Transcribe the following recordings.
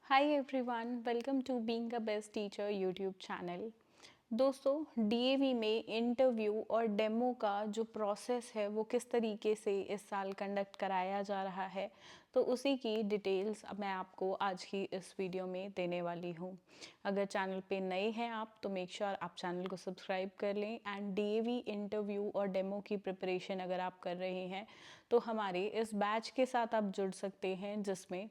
Hi everyone, welcome to Being a Best Teacher YouTube channel। दोस्तों, DAV में interview और demo का जो प्रोसेस है वो किस तरीके से इस साल कंडक्ट कराया जा रहा है, तो उसी की डिटेल्स मैं आपको आज की इस वीडियो में देने वाली हूँ। अगर चैनल पे नए हैं आप तो मेक श्योर आप चैनल को सब्सक्राइब कर लें। एंड डीएवी इंटरव्यू और डेमो की प्रिपरेशन अगर आप कर रहे हैं तो हमारे इस बैच के साथ आप जुड़ सकते हैं, जिसमें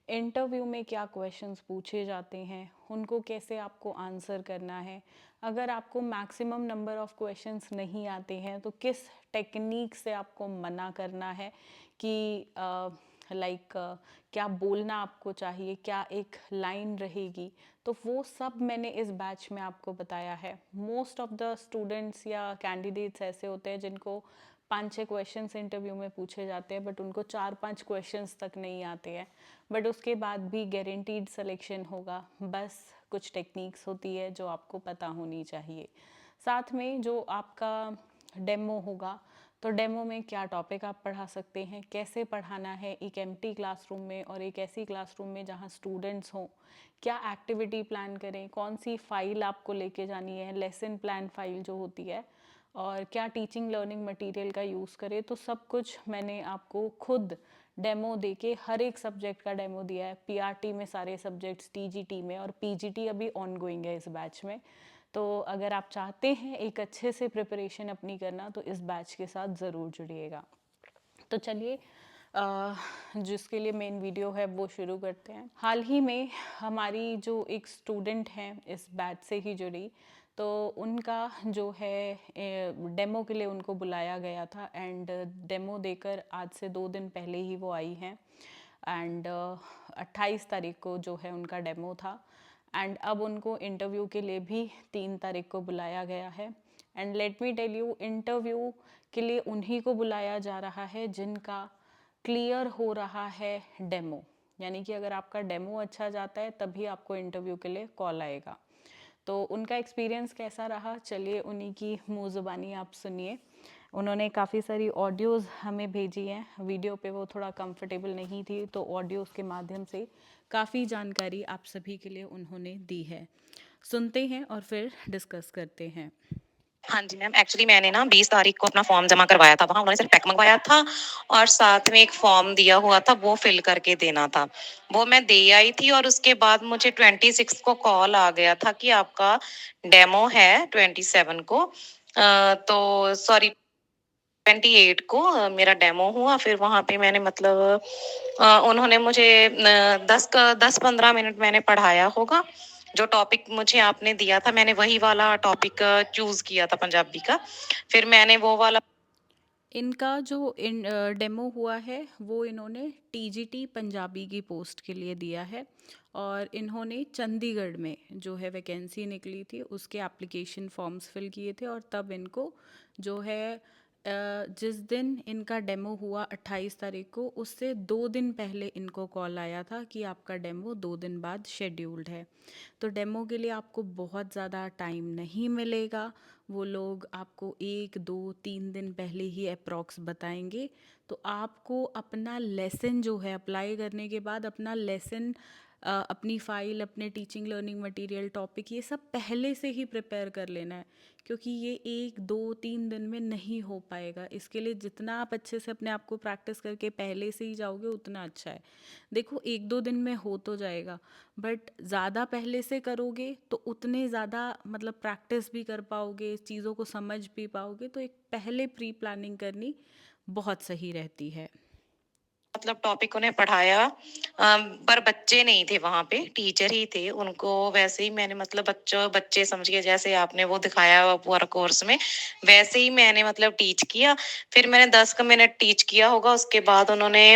इंटरव्यू में क्या क्वेश्चंस पूछे जाते हैं, उनको कैसे आपको आंसर करना है। अगर आपको मैक्सिमम नंबर ऑफ क्वेश्चंस नहीं आते हैं तो किस टेक्निक से आपको मना करना है कि क्या बोलना आपको चाहिए, क्या एक लाइन रहेगी, तो वो सब मैंने इस बैच में आपको बताया है। मोस्ट ऑफ द स्टूडेंट्स या कैंडिडेट्स ऐसे होते हैं जिनको 5-6 क्वेश्चंस इंटरव्यू में पूछे जाते हैं बट उनको 4-5 क्वेश्चंस तक नहीं आते हैं, बट उसके बाद भी गारंटीड सिलेक्शन होगा। बस कुछ टेक्निक्स होती है जो आपको पता होनी चाहिए। साथ में जो आपका डेमो होगा, तो डेमो में क्या टॉपिक आप पढ़ा सकते हैं, कैसे पढ़ाना है एक एम्प्टी क्लासरूम में और एक ऐसी क्लासरूम में जहां स्टूडेंट्स हों, क्या एक्टिविटी प्लान करें, कौन सी फाइल आपको लेके जानी है, लेसन प्लान फाइल जो होती है, और क्या टीचिंग लर्निंग मटेरियल का यूज़ करें। तो सब कुछ मैंने आपको खुद डेमो देके हर एक सब्जेक्ट का डेमो दिया है। पीआरटी में सारे सब्जेक्ट्स, टीजीटी में, और पीजीटी अभी ऑन गोइंग है इस बैच में। तो अगर आप चाहते हैं एक अच्छे से प्रिपरेशन अपनी करना तो इस बैच के साथ ज़रूर जुड़िएगा। तो चलिए जिसके लिए मेन वीडियो है वो शुरू करते हैं। हाल ही में हमारी जो एक स्टूडेंट हैं इस बैच से ही जुड़ी, तो उनका जो है डेमो के लिए उनको बुलाया गया था एंड डेमो देकर आज से 2 दिन पहले ही वो आई हैं। एंड 28 तारीख को जो है उनका डेमो था एंड अब उनको इंटरव्यू के लिए भी 3 तारीख को बुलाया गया है। And let me tell you, interview के लिए उन्हीं को बुलाया जा रहा है जिनका क्लियर हो रहा है डेमो। यानी कि अगर आपका डेमो अच्छा जाता है तभी आपको इंटरव्यू के लिए कॉल आएगा। तो उनका एक्सपीरियंस कैसा रहा, चलिए उन्हीं की मुँह ज़ुबानी आप सुनिए। उन्होंने काफ़ी सारी ऑडियोज़ हमें भेजी हैं। वीडियो पे वो थोड़ा कंफर्टेबल नहीं थी तो ऑडियोज़ के माध्यम से काफ़ी जानकारी आप सभी के लिए उन्होंने दी है। सुनते हैं और फिर डिस्कस करते हैं। हाँ जी मैम, एक्चुअली मैंने ना 20 तारीख को अपना फॉर्म जमा करवाया था। वहाँ उन्होंने सिर्फ पैक मंगवाया था और साथ में एक फॉर्म दिया हुआ था, वो फिल करके देना था। वो मैं दे आई थी और उसके बाद मुझे 26 को कॉल आ गया था कि आपका डेमो है 27 को। तो सॉरी 28 को मेरा डेमो हुआ। फिर वहाँ पे मैंने मतलब उन्होंने मुझे 10-15 मिनट मैंने पढ़ाया होगा। जो टॉपिक मुझे आपने दिया था मैंने वही वाला टॉपिक चूज किया था पंजाबी का। फिर मैंने वो वाला इनका जो डेमो हुआ है वो इन्होंने टीजीटी पंजाबी की पोस्ट के लिए दिया है और इन्होंने चंडीगढ़ में जो है वैकेंसी निकली थी उसके एप्लीकेशन फॉर्म्स फिल किए थे और तब इनको जो है जिस दिन इनका डेमो हुआ 28 तारीख को, उससे 2 दिन पहले इनको कॉल आया था कि आपका डेमो 2 दिन बाद शेड्यूल्ड है। तो डेमो के लिए आपको बहुत ज़्यादा टाइम नहीं मिलेगा। वो लोग आपको 1, 2, 3 दिन पहले ही अप्रॉक्स बताएंगे। तो आपको अपना लेसन जो है अप्लाई करने के बाद अपना लेसन, अपनी फ़ाइल, अपने टीचिंग लर्निंग मटेरियल, टॉपिक, ये सब पहले से ही प्रिपेयर कर लेना है, क्योंकि ये 1, 2, 3 दिन में नहीं हो पाएगा। इसके लिए जितना आप अच्छे से अपने आप को प्रैक्टिस करके पहले से ही जाओगे उतना अच्छा है। देखो 1-2 दिन में हो तो जाएगा, बट ज़्यादा पहले से करोगे तो उतने ज़्यादा मतलब प्रैक्टिस भी कर पाओगे, चीज़ों को समझ भी पाओगे। तो एक पहले प्री प्लानिंग करनी बहुत सही रहती है। मतलब टॉपिक उन्हें पढ़ाया। पर बच्चे नहीं थे वहां पे, टीचर ही थे। उनको वैसे ही मैंने मतलब बच्चे समझ के जैसे आपने वो दिखाया पूरा कोर्स में, वैसे ही मैंने मतलब टीच किया। फिर मैंने 10 मिनट टीच किया होगा। उसके बाद उन्होंने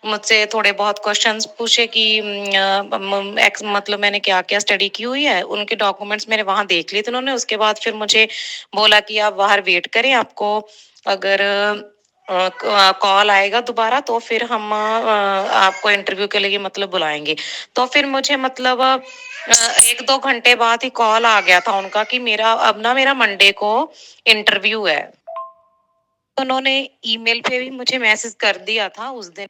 मुझसे थोड़े बहुत क्वेश्चंस पूछे कि मतलब मैंने क्या क्या स्टडी की हुई है। उनके डॉक्यूमेंट्स मैंने वहां देख लिए थे उन्होंने। उसके बाद फिर मुझे बोला कि आप बाहर वेट करें, आपको अगर कॉल आएगा दोबारा तो फिर हम आपको इंटरव्यू के लिए मतलब बुलाएंगे। तो फिर मुझे मतलब 1-2 घंटे बाद ही कॉल आ गया था उनका कि मेरा मंडे को इंटरव्यू है। उन्होंने ईमेल पे भी मुझे मैसेज कर दिया था उस दिन।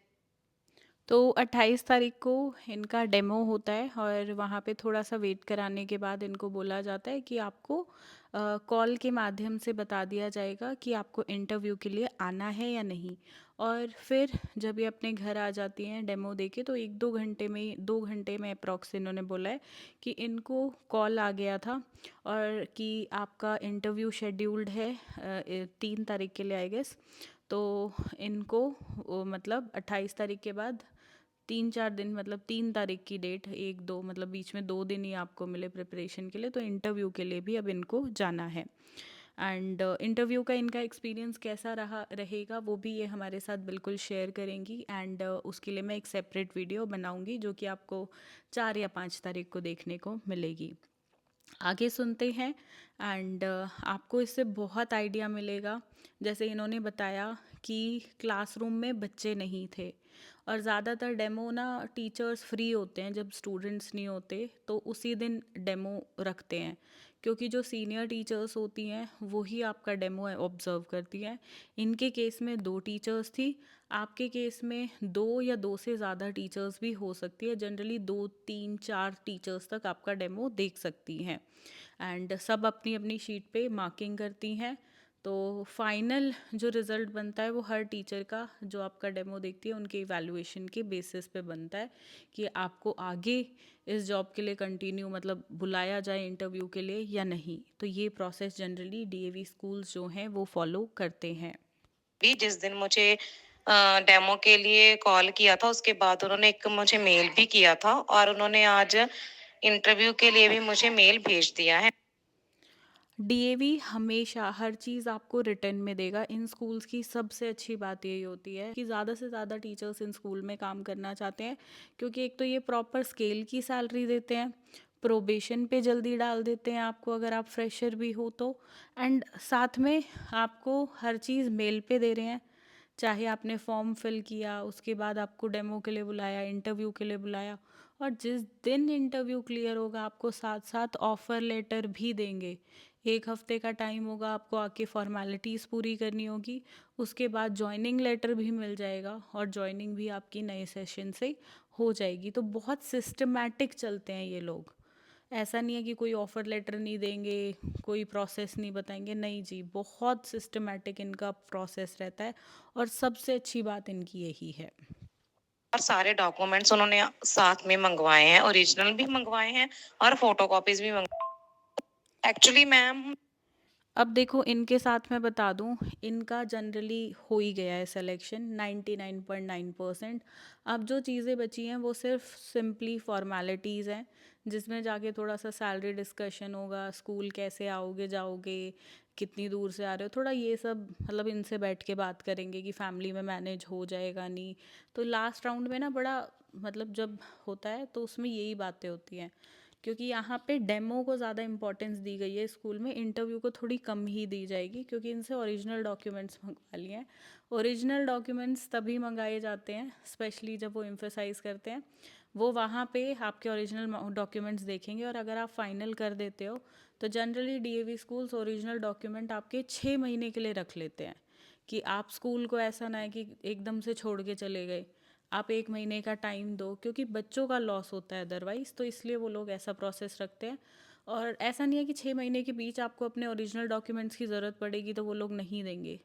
तो 28 तारीख को इनका डेमो होता है और वहाँ पे थोड़ा-सा वेट कराने के बाद इनको बोला जाता है कि आपको कॉल के माध्यम से बता दिया जाएगा कि आपको इंटरव्यू के लिए आना है या नहीं। और फिर जब ये अपने घर आ जाती हैं डेमो देके, तो 1-2 घंटे में 2 घंटे में अप्रॉक्स इन्होंने बोला है कि इनको कॉल आ गया था और कि आपका इंटरव्यू शेड्यूल्ड है 3 तारीख के लिए आई गेस। तो इनको मतलब 28 तारीख के बाद 3-4 दिन, मतलब 3 तारीख की डेट, 1-2 मतलब बीच में 2 दिन ही आपको मिले प्रिपरेशन के लिए, तो इंटरव्यू के लिए भी अब इनको जाना है। एंड इंटरव्यू का इनका एक्सपीरियंस कैसा रहा रहेगा वो भी ये हमारे साथ बिल्कुल शेयर करेंगी। एंड उसके लिए मैं एक सेपरेट वीडियो बनाऊंगी जो कि आपको 4 या 5 तारीख को देखने को मिलेगी। आगे सुनते हैं। एंड आपको इससे बहुत आइडिया मिलेगा। जैसे इन्होंने बताया कि क्लासरूम में बच्चे नहीं थे और ज़्यादातर डेमो ना टीचर्स फ्री होते हैं जब स्टूडेंट्स नहीं होते, तो उसी दिन डेमो रखते हैं, क्योंकि जो सीनियर टीचर्स होती हैं वही आपका डेमो ऑब्ज़र्व करती हैं। इनके केस में 2 टीचर्स थी, आपके केस में 2 या 2 से ज़्यादा टीचर्स भी हो सकती है। जनरली 2, 3, 4 टीचर्स तक आपका डेमो देख सकती हैं। एंड सब अपनी अपनी शीट पे मार्किंग करती हैं। तो फाइनल जो रिज़ल्ट बनता है वो हर टीचर का, जो आपका डेमो देखती है उनके इवैल्यूएशन के बेसिस पे बनता है कि आपको आगे इस जॉब के लिए कंटिन्यू, मतलब बुलाया जाए इंटरव्यू के लिए या नहीं। तो ये प्रोसेस जनरली डीएवी स्कूल्स जो हैं वो फॉलो करते हैं। भी जिस दिन मुझे डेमो के लिए कॉल किया था, उसके बाद उन्होंने एक मुझे मेल भी किया था और उन्होंने आज इंटरव्यू के लिए भी मुझे मेल भेज दिया है। डीएवी हमेशा हर चीज़ आपको रिटर्न में देगा। इन स्कूल्स की सबसे अच्छी बात यही होती है कि ज़्यादा से ज़्यादा टीचर्स इन स्कूल में काम करना चाहते हैं, क्योंकि एक तो ये प्रॉपर स्केल की सैलरी देते हैं, प्रोबेशन पे जल्दी डाल देते हैं आपको अगर आप फ्रेशर भी हो तो, एंड साथ में आपको हर चीज़ मेल पे दे रहे हैं। चाहे आपने फॉर्म फिल किया, उसके बाद आपको डेमो के लिए बुलाया, इंटरव्यू के लिए बुलाया, और जिस दिन इंटरव्यू क्लियर होगा आपको साथ साथ ऑफ़र लेटर भी देंगे। 1 हफ्ते का टाइम होगा, आपको आके फॉर्मेलिटीज़ पूरी करनी होगी, उसके बाद जॉइनिंग लेटर भी मिल जाएगा और जॉइनिंग भी आपकी नए सेशन से हो जाएगी। तो बहुत सिस्टमैटिक चलते हैं ये लोग। ऐसा नहीं है कि कोई ऑफ़र लेटर नहीं देंगे, कोई प्रोसेस नहीं बताएंगे, नहीं जी, बहुत सिस्टमैटिक इनका प्रोसेस रहता है और सबसे अच्छी बात इनकी यही है। और सारे डॉक्यूमेंट्स उन्होंने साथ में मंगवाए हैं, ओरिजिनल भी मंगवाए हैं और फोटोकॉपीज भी एक्चुअली मैम। अब देखो, इनके साथ मैं बता दूं, इनका जनरली हो ही गया है सिलेक्शन 99.9%। अब जो चीज़ें बची हैं वो सिर्फ सिंपली फॉर्मेलिटीज़ हैं, जिसमें जाके थोड़ा सा सैलरी डिस्कशन होगा, स्कूल कैसे आओगे जाओगे, कितनी दूर से आ रहे हो, थोड़ा ये सब, मतलब इनसे बैठ के बात करेंगे कि फैमिली में मैनेज हो जाएगा नहीं। तो लास्ट राउंड में ना बड़ा, मतलब जब होता है तो उसमें यही बातें होती हैं, क्योंकि यहाँ पे डेमो को ज़्यादा इम्पोर्टेंस दी गई है स्कूल में, इंटरव्यू को थोड़ी कम ही दी जाएगी, क्योंकि इनसे ओरिजिनल डॉक्यूमेंट्स मंगवा लिए हैं। ओरिजिनल डॉक्यूमेंट्स तभी मंगाए जाते हैं, स्पेशली जब वो एम्फेसाइज करते हैं, वो वहाँ पे आपके ओरिजिनल डॉक्यूमेंट्स देखेंगे, और अगर आप फाइनल कर देते हो तो generally DAV schools original document आपके 6 महीने के लिए रख लेते हैं, कि आप स्कूल को ऐसा ना है कि एकदम से छोड़ के चले गए, आप 1 महीने का टाइम दो, क्योंकि बच्चों का लॉस होता है अदरवाइज़, तो इसलिए वो लोग ऐसा प्रोसेस रखते हैं। और ऐसा नहीं है कि 6 महीने के बीच आपको अपने ओरिजिनल डॉक्यूमेंट्स की ज़रूरत पड़ेगी तो वो लोग नहीं देंगे।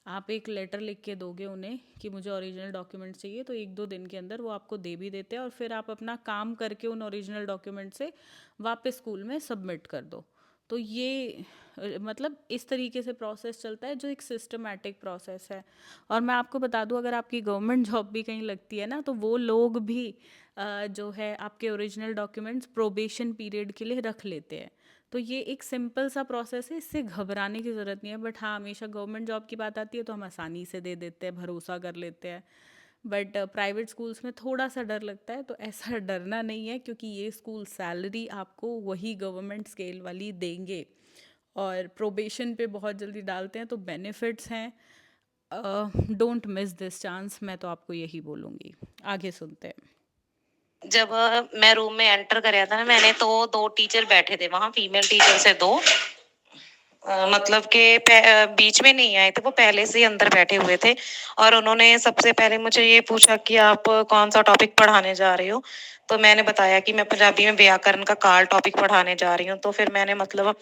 आप एक लेटर लिख के दोगे उन्हें कि मुझे ओरिजिनल डॉक्यूमेंट्स चाहिए, तो 1-2 दिन के अंदर वो आपको दे भी देते हैं, और फिर आप अपना काम करके उन ओरिजिनल डॉक्यूमेंट से वापस स्कूल में सबमिट कर दो। तो ये मतलब इस तरीके से प्रोसेस चलता है, जो एक सिस्टमैटिक प्रोसेस है। और मैं आपको बता दूं, अगर आपकी गवर्नमेंट जॉब भी कहीं लगती है ना, तो वो लोग भी जो है आपके ओरिजिनल डॉक्यूमेंट्स प्रोबेशन पीरियड के लिए रख लेते हैं। तो ये एक सिंपल सा प्रोसेस है, इससे घबराने की ज़रूरत नहीं है। बट हाँ, हमेशा गवर्नमेंट जॉब की बात आती है तो हम आसानी से दे देते हैं, भरोसा कर लेते हैं। बट प्राइवेट स्कूल्स में थोड़ा सा डर लगता है, तो ऐसा डरना नहीं है, क्योंकि ये स्कूल सैलरी आपको वही गवर्नमेंट स्केल वाली देंगे, और प्रोबेशन पे बहुत जल्दी डालते हैं, तो बेनिफिट्स हैं। डोंट मिस दिस चांस, मैं तो आपको यही बोलूँगी। आगे सुनते हैं। जब मैं रूम में एंटर कराया था ना मैंने, तो 2 टीचर बैठे थे वहाँ, फीमेल टीचर से 2। मतलब के बीच में नहीं आए थे, वो पहले से ही अंदर बैठे हुए थे और उन्होंने सबसे पहले मुझे ये पूछा कि आप कौन-सा टॉपिक पढ़ाने जा रहे हो? तो मैंने बताया कि मैं पंजाबी में व्याकरण का काल टॉपिक पढ़ाने जा रही हूँ। तो फिर मैंने मतलब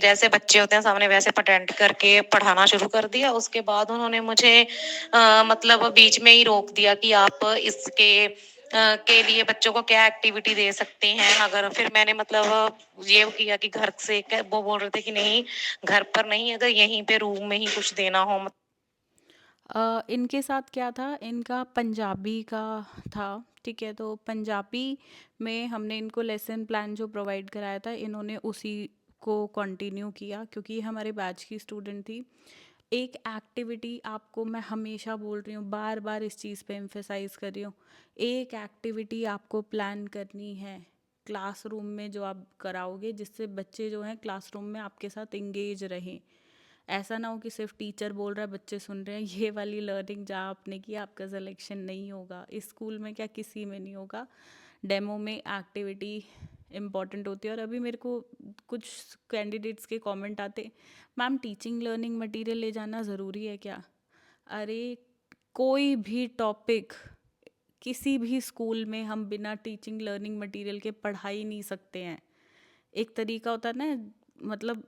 जैसे बच्चे होते हैं सामने वैसे प्रेज़ेंट करके पढ़ाना शुरू कर दिया। उसके बाद उन्होंने मुझे मतलब बीच में ही रोक दिया कि आप के लिए बच्चों को क्या एक्टिविटी दे सकते हैं। अगर फिर मैंने मतलब ये किया कि घर से वो बोल रहे थे कि नहीं, घर पर नहीं, अगर यहीं पे रूम में ही कुछ देना हो। इनके साथ क्या था, इनका पंजाबी का था, ठीक है। तो पंजाबी में हमने इनको लेसन प्लान जो प्रोवाइड कराया था, इन्होंने उसी को कंटिन्यू किया क्योंकि ये हमारे बैच की स्टूडेंट थी। एक एक्टिविटी, आपको मैं हमेशा बोल रही हूँ, बार बार इस चीज़ पे एम्फेसाइज कर रही हूँ, एक एक्टिविटी आपको प्लान करनी है क्लासरूम में जो आप कराओगे, जिससे बच्चे जो हैं क्लासरूम में आपके साथ इंगेज रहें। ऐसा ना हो कि सिर्फ टीचर बोल रहा है बच्चे सुन रहे हैं, ये वाली लर्निंग जहाँ आपने की आपका सिलेक्शन नहीं होगा। इस स्कूल में क्या, किसी में नहीं होगा। डेमो में एक्टिविटी इम्पॉर्टेंट होती है। और अभी मेरे को कुछ कैंडिडेट्स के कमेंट आते, मैम टीचिंग लर्निंग मटेरियल ले जाना ज़रूरी है क्या? अरे, कोई भी टॉपिक किसी भी स्कूल में हम बिना टीचिंग लर्निंग मटेरियल के पढ़ा ही नहीं सकते हैं। एक तरीका होता है ना, मतलब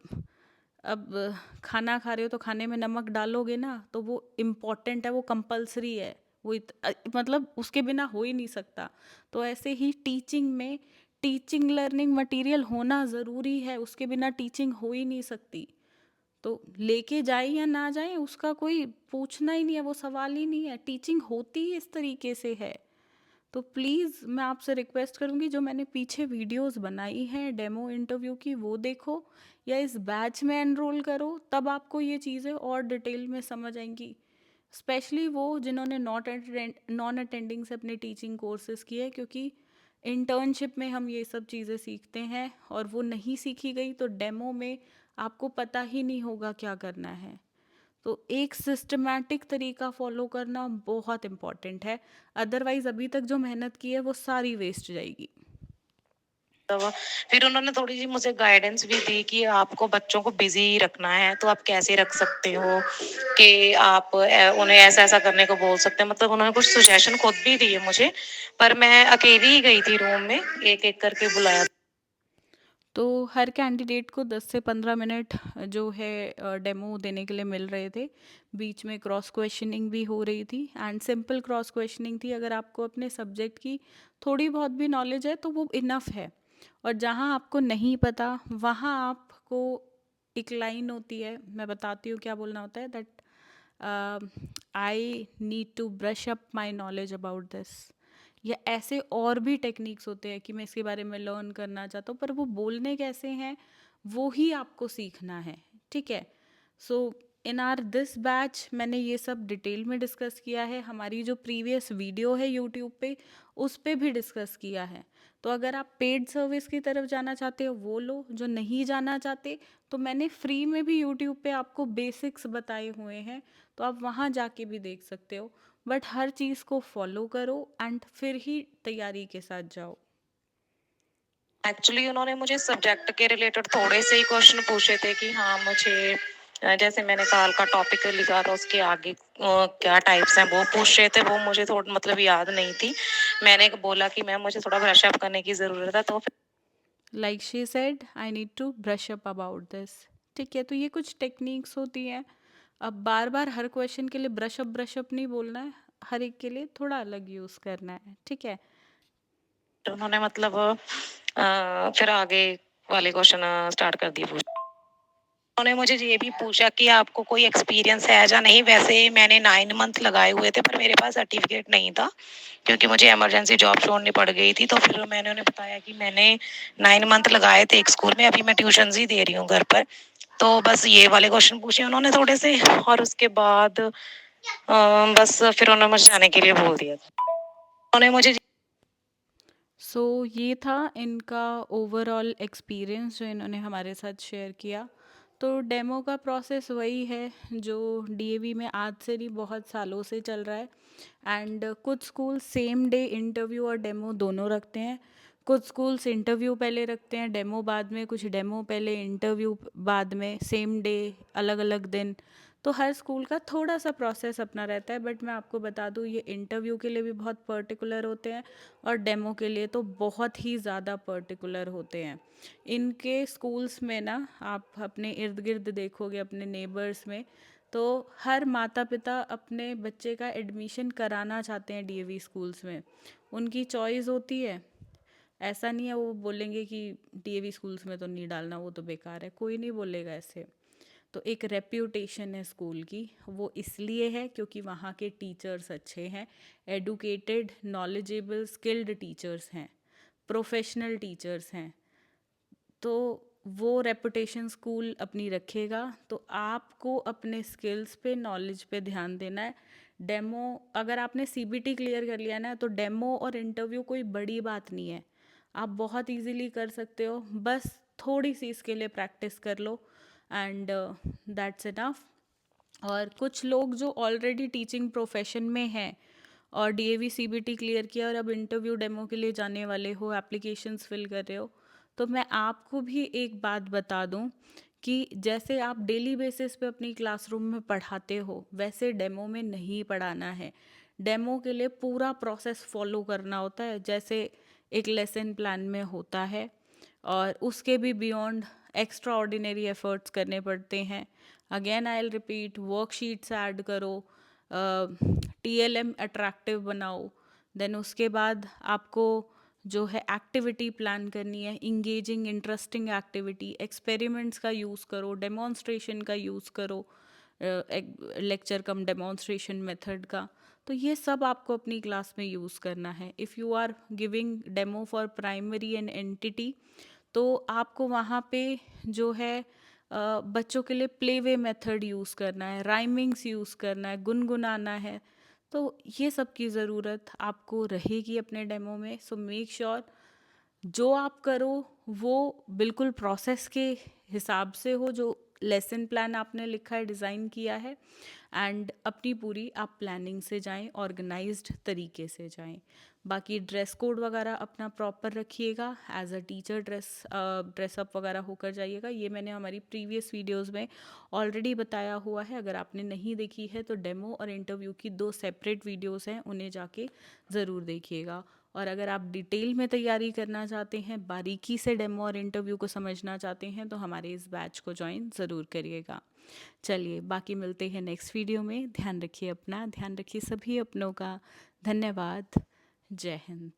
अब खाना खा रहे हो तो खाने में नमक डालोगे ना, तो वो इम्पॉर्टेंट है, वो कंपलसरी है, वो मतलब उसके बिना हो ही नहीं सकता। तो ऐसे ही टीचिंग में टीचिंग लर्निंग मटेरियल होना ज़रूरी है, उसके बिना टीचिंग हो ही नहीं सकती। तो लेके जाए या ना जाए उसका कोई पूछना ही नहीं है, वो सवाल ही नहीं है। टीचिंग होती ही इस तरीके से है। तो प्लीज़ मैं आपसे रिक्वेस्ट करूँगी, जो मैंने पीछे वीडियोस बनाई हैं डेमो इंटरव्यू की, वो देखो या इस बैच में एनरोल करो, तब आपको ये चीज़ें और डिटेल में समझ आएंगी। स्पेशली वो जिन्होंने नॉन अटेंडिंग से अपने टीचिंग कोर्सेज किए, क्योंकि इंटर्नशिप में हम ये सब चीज़ें सीखते हैं और वो नहीं सीखी गई तो डेमो में आपको पता ही नहीं होगा क्या करना है। तो एक सिस्टमैटिक तरीका फॉलो करना बहुत इम्पॉर्टेंट है, अदरवाइज अभी तक जो मेहनत की है वो सारी वेस्ट जाएगी। तो फिर उन्होंने थोड़ी-सी मुझे गाइडेंस भी दी कि आपको बच्चों को बिज़ी रखना है, तो आप कैसे रख सकते हो कि आप उन्हें ऐसा-ऐसा करने को बोल सकते हैं। मतलब उन्होंने कुछ सजेशन खुद भी दिए मुझे, पर मैं अकेली ही गई थी रूम में, एक-एक करके बुलाया। तो हर कैंडिडेट को 10 से 15 मिनट जो है डेमो देने के लिए मिल रहे थे। बीच में क्रॉस क्वेश्चनिंग भी हो रही थी एंड सिंपल क्रॉस क्वेश्चनिंग थी। अगर आपको अपने सब्जेक्ट की थोड़ी बहुत भी नॉलेज है तो वो इनफ है। और जहाँ आपको नहीं पता वहाँ आपको एक लाइन होती है, मैं बताती हूँ क्या बोलना होता है, that I need to brush up my knowledge about this. या ऐसे और भी टेक्निक्स होते हैं कि मैं इसके बारे में लर्न करना चाहता हूँ, पर वो बोलने कैसे हैं वो ही आपको सीखना है, ठीक है। सो इन आर दिस बैच मैंने ये सब डिटेल में डिस्कस किया है। हमारी जो प्रीवियस वीडियो है यूट्यूब पे, उस पे भी डिस्कस किया है। तो अगर आप पेड सर्विस की तरफ जाना चाहते हो वो लो, जो नहीं जाना चाहते तो मैंने फ्री में भी यूट्यूब पे आपको बेसिक्स बताए हुए हैं, तो आप वहाँ जाके भी देख सकते हो। बट हर चीज़ को फॉलो करो एंड फिर ही तैयारी के साथ जाओ। एक्चुअली उन्होंने मुझे सब्जेक्ट के रिलेटेड थोड़े से ही क्वेश्चन पूछे थे कि हाँ, मुझे जैसे मैंने काल का टॉपिक लिखा था उसके आगे क्या टाइप्स हैं वो पूछ रहे थे। वो मुझे थोड़ा मतलब याद नहीं थी। मैंने बोला कि मैम मुझे थोड़ा ब्रश अप करने की ज़रूरत है, तो like she said I need to brush up about this, ठीक है। तो ये कुछ टेक्निक्स होती हैं। अब बार बार हर क्वेश्चन के लिए ब्रश अप नहीं बोलना है, हर एक के लिए थोड़ा अलग यूज़ करना है, ठीक है। फिर उन्होंने मतलब फिर आगे वाले क्वेश्चन स्टार्ट कर दिए पूछना। उन्होंने मुझे ये भी पूछा कि आपको कोई एक्सपीरियंस है या नहीं। वैसे मैंने 9 मंथ लगाए हुए थे पर मेरे पास सर्टिफिकेट नहीं था क्योंकि मुझे इमरजेंसी जॉब छोड़नी पड़ गई थी। तो फिर मैंने उन्हें बताया कि मैंने 9 मंथ लगाए थे एक स्कूल में, अभी मैं ट्यूशंस ही दे रही हूँ घर पर। तो बस ये वाले क्वेश्चन पूछे उन्होंने थोड़े से और उसके बाद बस फिर उन्होंने मुझे जाने के लिए बोल दिया। उन्होंने मुझे सो ये था इनका ओवरऑल एक्सपीरियंस जो इन्होंने हमारे साथ शेयर किया। तो डेमो का प्रोसेस वही है जो डीएवी में आज से नहीं बहुत सालों से चल रहा है। एंड कुछ स्कूल सेम डे इंटरव्यू और डेमो दोनों रखते हैं, कुछ स्कूल्स इंटरव्यू पहले रखते हैं, डेमो बाद में, कुछ डेमो पहले, इंटरव्यू बाद में, सेम डे, अलग अलग दिन। तो हर स्कूल का थोड़ा सा प्रोसेस अपना रहता है, बट मैं आपको बता दूँ ये इंटरव्यू के लिए भी बहुत पर्टिकुलर होते हैं और डेमो के लिए तो बहुत ही ज़्यादा पर्टिकुलर होते हैं। इनके स्कूल्स में ना आप अपने इर्द गिर्द देखोगे, अपने नेबर्स में, तो हर माता पिता अपने बच्चे का एडमिशन कराना चाहते हैं डीएवी स्कूल्स में। उनकी चॉइस होती है, ऐसा नहीं है वो बोलेंगे कि डीएवी स्कूल्स में तो नहीं डालना, वो तो बेकार है, कोई नहीं बोलेगा ऐसे। तो एक रेप्यूटेशन है स्कूल की, वो इसलिए है क्योंकि वहाँ के टीचर्स अच्छे हैं, एडुकेटेड, नॉलेजेबल, स्किल्ड टीचर्स हैं, प्रोफेशनल टीचर्स हैं। तो वो रेपुटेशन स्कूल अपनी रखेगा। तो आपको अपने स्किल्स पे, नॉलेज पे ध्यान देना है। डेमो, अगर आपने सीबीटी क्लियर कर लिया ना, तो डेमो और इंटरव्यू कोई बड़ी बात नहीं है, आप बहुत इजीली कर सकते हो। बस थोड़ी सी इसके लिए प्रैक्टिस कर लो एंड दैट्स इनफ। और कुछ लोग जो ऑलरेडी टीचिंग प्रोफेशन में हैं और डीएवी सीबीटी क्लियर किया और अब इंटरव्यू डेमो के लिए जाने वाले हो, एप्लीकेशंस फिल कर रहे हो, तो मैं आपको भी एक बात बता दूं कि जैसे आप डेली बेसिस पे अपनी क्लासरूम में पढ़ाते हो, वैसे डेमो में नहीं पढ़ाना है। डेमो के लिए पूरा प्रोसेस फॉलो करना होता है, जैसे एक लेसन प्लान में होता है, और उसके भी बियॉन्ड एक्स्ट्रा ऑर्डिनरी एफर्ट्स करने पड़ते हैं। Again I will repeat, worksheets add करो, टीएलएम अट्रैक्टिव बनाओ, देन उसके बाद आपको जो है एक्टिविटी प्लान करनी है, इंगेजिंग इंटरेस्टिंग एक्टिविटी, एक्सपेरिमेंट्स का यूज़ करो, डेमोन्स्ट्रेशन का यूज़ करो, लेक्चर कम डेमोन्स्ट्रेशन मेथड का। तो ये सब आपको अपनी क्लास में यूज़ करना है। If you are giving demo for primary and entity, तो आपको वहाँ पे जो है बच्चों के लिए प्ले वे मेथड यूज़ करना है, राइमिंग्स यूज़ करना है, गुनगुनाना है। तो ये सब की ज़रूरत आपको रहेगी अपने डेमो में। सो मेक श्योर जो आप करो वो बिल्कुल प्रोसेस के हिसाब से हो, जो लेसन प्लान आपने लिखा है, डिज़ाइन किया है, एंड अपनी पूरी आप प्लानिंग से जाएं, ऑर्गेनाइज्ड तरीके से जाएं। बाकी ड्रेस कोड वगैरह अपना प्रॉपर रखिएगा, एज अ टीचर ड्रेसअप वगैरह होकर जाइएगा। ये मैंने हमारी प्रीवियस वीडियोस में ऑलरेडी बताया हुआ है, अगर आपने नहीं देखी है तो डेमो और इंटरव्यू की 2 सेपरेट वीडियोस हैं, उन्हें जाके ज़रूर देखिएगा। और अगर आप डिटेल में तैयारी करना चाहते हैं, बारीकी से डेमो और इंटरव्यू को समझना चाहते हैं, तो हमारे इस बैच को ज्वाइन ज़रूर करिएगा। चलिए, बाकी मिलते हैं नेक्स्ट वीडियो में। ध्यान रखिए अपना, ध्यान रखिए सभी अपनों का। धन्यवाद। जय हिंद।